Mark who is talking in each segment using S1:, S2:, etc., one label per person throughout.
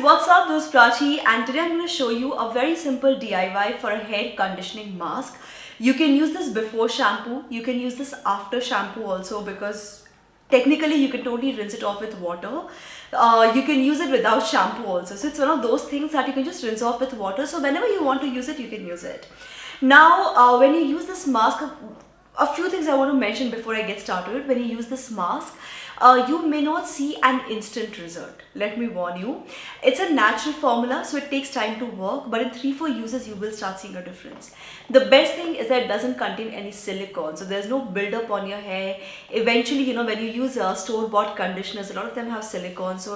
S1: what's up? This is Prachi and today I'm going to show you a very simple DIY for a hair conditioning mask. You can use this before shampoo, you can use this after shampoo also because technically you can totally rinse it off with water. You can use it without shampoo also. So it's one of those things that you can just rinse off with water. So whenever you want to use it, you can use it. Now, when you use this mask, a few things I want to mention before I get started. When you use this mask, you may not see an instant result. Let me warn you. It's a natural formula, so it takes time to work, but in 3-4 uses, you will start seeing a difference. The best thing is that it doesn't contain any silicone, so there's no buildup on your hair. Eventually, when you use store-bought conditioners, a lot of them have silicone, so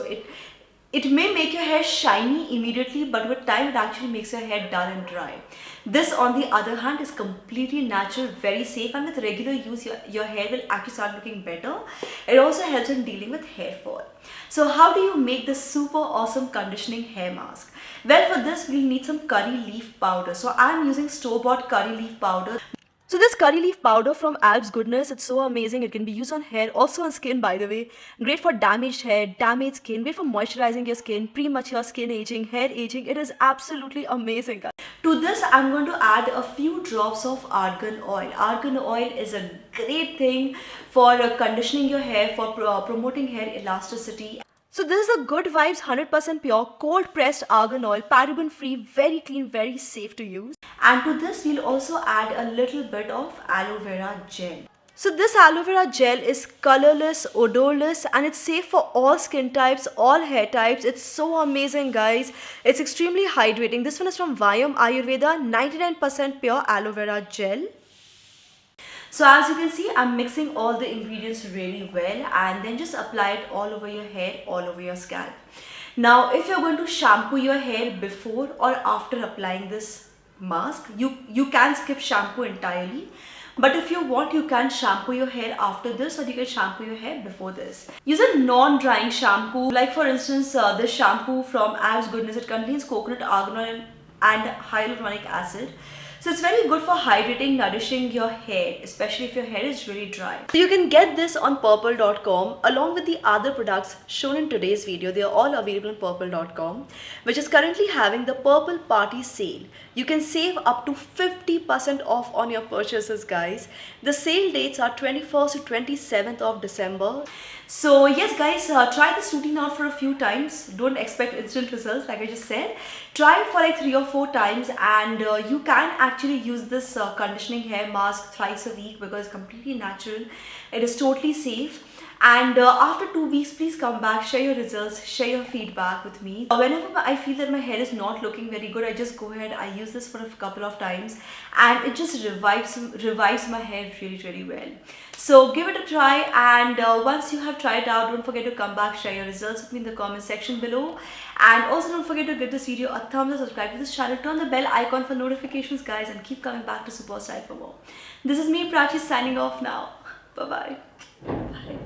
S1: it may make your hair shiny immediately, but with time it actually makes your hair dull and dry. This, on the other hand, is completely natural, very safe, and with regular use your hair will actually start looking better. It also helps in dealing with hair fall. So how do you make this super awesome conditioning hair mask? Well, for this we'll need some curry leaf powder. So I'm using store-bought curry leaf powder. So this curry leaf powder from Alps Goodness, it's so amazing. It can be used on hair, also on skin, by the way. Great for damaged hair, damaged skin, great for moisturizing your skin, premature skin aging, hair aging. It is absolutely amazing. To this, I'm going to add a few drops of argan oil. Argan oil is a great thing for conditioning your hair, for promoting hair elasticity. So this is a good vibes 100% pure cold pressed argan oil, paraben free, very clean, very safe to use. And to this we'll also add a little bit of aloe vera gel. So this aloe vera gel is colorless, odorless, and it's safe for all skin types, all hair types. It's so amazing, guys. It's extremely hydrating. This one is from Vyam Ayurveda, 99% pure aloe vera gel. So as you can see, I'm mixing all the ingredients really well and then just apply it all over your hair, all over your scalp. Now, if you're going to shampoo your hair before or after applying this mask, you can skip shampoo entirely. But if you want, you can shampoo your hair after this or you can shampoo your hair before this. Use a non-drying shampoo. Like for instance, this shampoo from Alps Goodness, it contains coconut, argan oil and hyaluronic acid. So it's very good for hydrating, nourishing your hair, especially if your hair is really dry. So you can get this on Purplle.com along with the other products shown in today's video. They are all available on Purplle.com, which is currently having the Purplle Party Sale. You can save up to 50% off on your purchases, guys. The sale dates are 21st to 27th of December. So yes, guys, try this routine out for a few times. Don't expect instant results, like I just said. Try it for like 3 or 4 times and you can actually use this conditioning hair mask thrice a week because it's completely natural. It is totally safe. And after 2 weeks, please come back, share your results, share your feedback with me. Whenever I feel that my hair is not looking very good, I just go ahead, I use this for a couple of times and it just revives my hair really well. So give it a try, and once you have tried it out, don't forget to come back, share your results with me in the comment section below. And also don't forget to give this video a thumbs up, subscribe to this channel, turn the bell icon for notifications, guys, and keep coming back to Superwowstyle for more. This is me, Prachi, signing off now. Bye-bye. Bye.